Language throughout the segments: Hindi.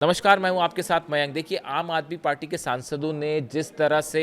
नमस्कार, मैं हूं आपके साथ मयंक। देखिए, आम आदमी पार्टी के सांसदों ने जिस तरह से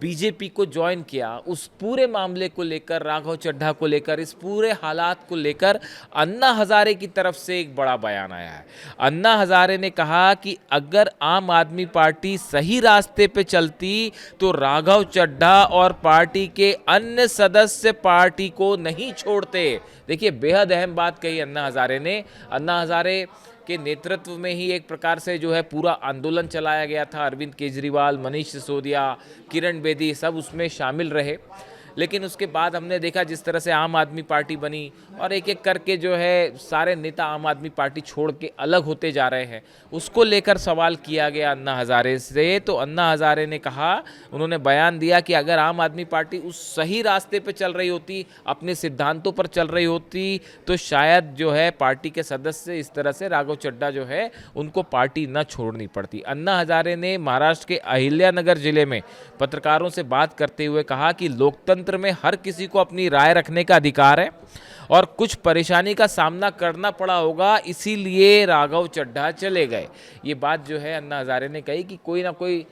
बीजेपी को ज्वाइन किया, उस पूरे मामले को लेकर, राघव चड्ढा को लेकर, इस पूरे हालात को लेकर अन्ना हजारे की तरफ से एक बड़ा बयान आया है। अन्ना हजारे ने कहा कि अगर आम आदमी पार्टी सही रास्ते पे चलती तो राघव चड्ढा और पार्टी के अन्य सदस्य पार्टी को नहीं छोड़ते। देखिए, बेहद अहम बात कही अन्ना हजारे ने। अन्ना हजारे के नेतृत्व में ही एक प्रकार से जो है पूरा आंदोलन चलाया गया था। अरविंद केजरीवाल, मनीष सिसोदिया, किरण बेदी सब उसमें शामिल रहे। लेकिन उसके बाद हमने देखा जिस तरह से आम आदमी पार्टी बनी और एक एक करके जो है सारे नेता आम आदमी पार्टी छोड़ के अलग होते जा रहे हैं, उसको लेकर सवाल किया गया अन्ना हजारे से। तो अन्ना हजारे ने कहा, उन्होंने बयान दिया कि अगर आम आदमी पार्टी उस सही रास्ते पे चल रही होती, अपने सिद्धांतों पर चल रही होती, तो शायद जो है पार्टी के सदस्य इस तरह से राघव चड्ढा जो है उनको पार्टी न छोड़नी पड़ती। अन्ना हजारे ने महाराष्ट्र के अहिल्यानगर जिले में पत्रकारों से बात करते हुए कहा कि लोकतंत्र में हर किसी को अपनी राय रखने का अधिकार है और कुछ परेशानी का सामना करना पड़ा होगा, इसीलिए राघव चड्ढा चले गए। ये बात जो है अन्ना हजारे ने कही कि कोई ना कोई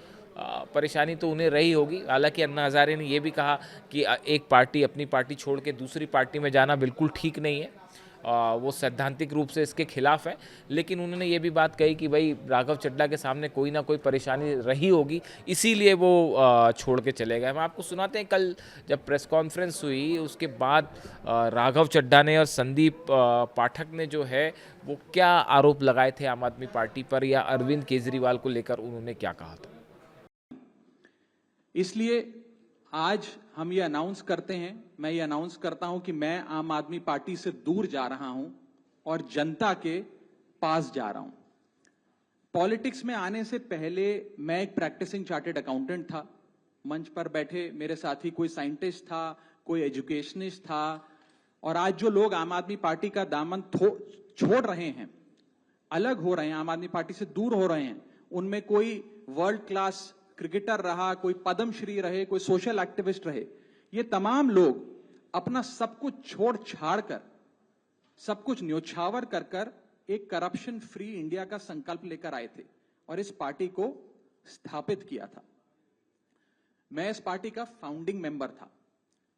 परेशानी तो उन्हें रही होगी। हालांकि अन्ना हजारे ने यह भी कहा कि एक पार्टी अपनी पार्टी छोड़ के दूसरी पार्टी में जाना बिल्कुल ठीक नहीं है, वो सैद्धांतिक रूप से इसके खिलाफ है। लेकिन उन्होंने ये भी बात कही कि भाई राघव चड्ढा के सामने कोई ना कोई परेशानी रही होगी, इसीलिए वो छोड़ के चले गए। हम आपको सुनाते हैं, कल जब प्रेस कॉन्फ्रेंस हुई उसके बाद राघव चड्ढा ने और संदीप पाठक ने जो है वो क्या आरोप लगाए थे आम आदमी पार्टी पर, या अरविंद केजरीवाल को लेकर उन्होंने क्या कहा था। इसलिए आज हम ये अनाउंस करते हैं, मैं ये अनाउंस करता हूं कि मैं आम आदमी पार्टी से दूर जा रहा हूं और जनता के पास जा रहा हूं। पॉलिटिक्स में आने से पहले मैं एक प्रैक्टिसिंग चार्टर्ड अकाउंटेंट था। मंच पर बैठे मेरे साथी कोई साइंटिस्ट था, कोई एजुकेशनिस्ट था, और आज जो लोग आम आदमी पार्टी का दामन छोड़ रहे हैं, अलग हो रहे हैं, आम आदमी पार्टी से दूर हो रहे हैं, उनमें कोई वर्ल्ड क्लास क्रिकेटर रहा, कोई पद्मश्री रहे, कोई सोशल एक्टिविस्ट रहे, ये तमाम लोग अपना सब कुछ छोड़ छाड़ कर, सब कुछ न्योछावर कर कर एक करप्शन फ्री इंडिया का संकल्प लेकर आए थे और इस पार्टी को स्थापित किया था। मैं इस पार्टी का फाउंडिंग मेंबर था।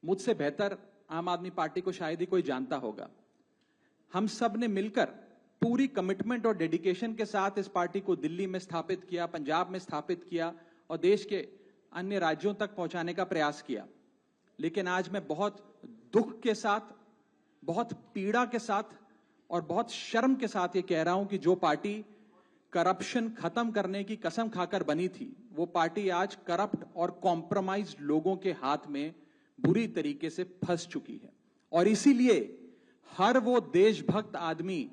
मुझसे बेहतर आम आदमी पार्टी को शायद ही कोई जानता होगा। हम सब ने मिलकर पूरी कमिटमेंट और डेडिकेशन के साथ इस पार्टी को दिल्ली में स्थापित किया, पंजाब में स्थापित किया और देश के अन्य राज्यों तक पहुंचाने का प्रयास किया। लेकिन आज मैं बहुत दुख के साथ, बहुत पीड़ा के साथ और बहुत शर्म के साथ ये कह रहा हूं कि जो पार्टी करप्शन खत्म करने की कसम खाकर बनी थी, वो पार्टी आज करप्ट और कॉम्प्रोमाइज्ड लोगों के हाथ में बुरी तरीके से फंस चुकी है। और इसीलिए हर वो देशभक्त आदमी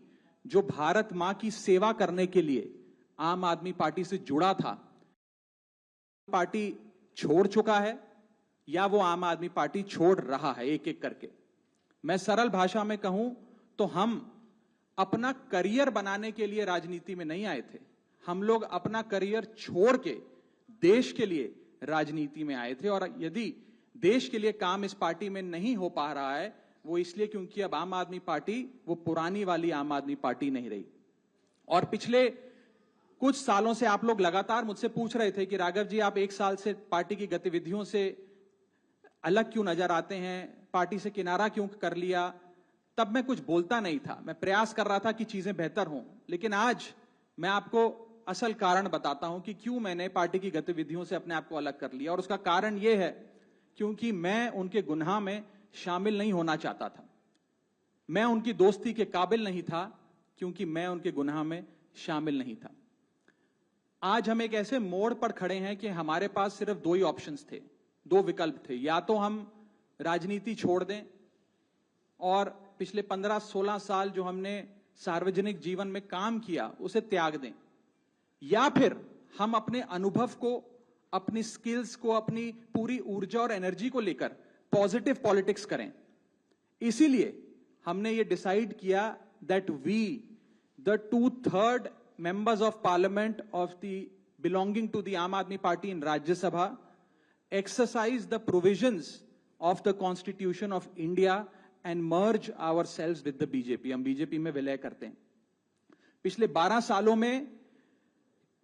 जो भारत मां की सेवा करने के लिए आम आदमी पार्टी से जुड़ा था, पार्टी छोड़ चुका है या वो आम आदमी पार्टी छोड़ रहा है एक एक करके। मैं सरल भाषा में कहूं तो हम अपना करियर बनाने के लिए राजनीति में नहीं आए थे। हम लोग अपना करियर छोड़ के देश के लिए राजनीति में आए थे। और यदि देश के लिए काम इस पार्टी में नहीं हो पा रहा है, वो इसलिए क्योंकि अब आम आदमी पार्टी वो पुरानी वाली आम आदमी पार्टी नहीं रही। और पिछले कुछ सालों से आप लोग लगातार मुझसे पूछ रहे थे कि राघव जी, आप एक साल से पार्टी की गतिविधियों से अलग क्यों नजर आते हैं, पार्टी से किनारा क्यों कर लिया। तब मैं कुछ बोलता नहीं था, मैं प्रयास कर रहा था कि चीजें बेहतर हों। लेकिन आज मैं आपको असल कारण बताता हूं कि क्यों मैंने पार्टी की गतिविधियों से अपने आप को अलग कर लिया। और उसका कारण यह है क्योंकि मैं उनके गुनाह में शामिल नहीं होना चाहता था। मैं उनकी दोस्ती के काबिल नहीं था क्योंकि मैं उनके गुनाह में शामिल नहीं था। आज हम एक ऐसे मोड़ पर खड़े हैं कि हमारे पास सिर्फ दो ही ऑप्शंस थे, दो विकल्प थे। या तो हम राजनीति छोड़ दें और पिछले 15-16 साल जो हमने सार्वजनिक जीवन में काम किया उसे त्याग दें, या फिर हम अपने अनुभव को, अपनी स्किल्स को, अपनी पूरी ऊर्जा और एनर्जी को लेकर पॉजिटिव पॉलिटिक्स करें। इसीलिए हमने ये डिसाइड किया that we, the 2/3 members of parliament of the belonging to the Aam Aadmi Party in Rajya Sabha, exercise the provisions of the Constitution of India and merge ourselves with the BJP. हम बीजेपी में विलय करते हैं। पिछले 12 सालों में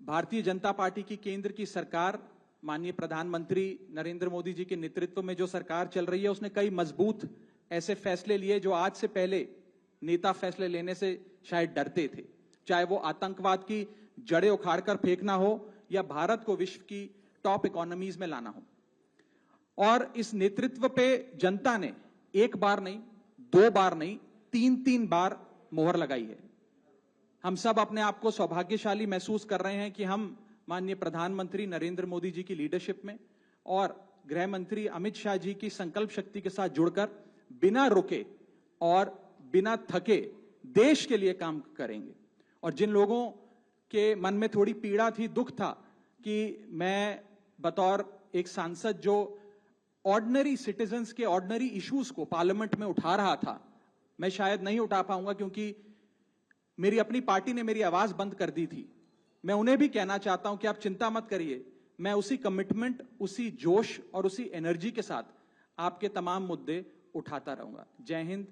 भारतीय जनता पार्टी की केंद्र की सरकार, माननीय प्रधानमंत्री नरेंद्र मोदी जी के नेतृत्व में जो सरकार चल रही है, उसने कई मजबूत ऐसे फैसले लिए जो आज से पहले नेता फैसले लेने से शायद डरते थे। चाहे वो आतंकवाद की जड़ें उखाड़कर फेंकना हो या भारत को विश्व की टॉप इकोनॉमीज में लाना हो। और इस नेतृत्व पे जनता ने एक बार नहीं, दो बार नहीं, तीन बार मोहर लगाई है। हम सब अपने आप को सौभाग्यशाली महसूस कर रहे हैं कि हम माननीय प्रधानमंत्री नरेंद्र मोदी जी की लीडरशिप में और गृह मंत्री अमित शाह जी की संकल्प शक्ति के साथ जुड़कर बिना रुके और बिना थके देश के लिए काम करेंगे। और जिन लोगों के मन में थोड़ी पीड़ा थी, दुख था कि मैं बतौर एक सांसद जो ऑर्डिनरी सिटीजन्स के ऑर्डिनरी इश्यूज को पार्लियामेंट में उठा रहा था, मैं शायद नहीं उठा पाऊंगा क्योंकि मेरी अपनी पार्टी ने मेरी आवाज बंद कर दी थी। मैं उन्हें भी कहना चाहता हूं कि आप चिंता मत करिए, मैं उसी कमिटमेंट, उसी जोश और उसी एनर्जी के साथ आपके तमाम मुद्दे उठाता रहूंगा। जय हिंद।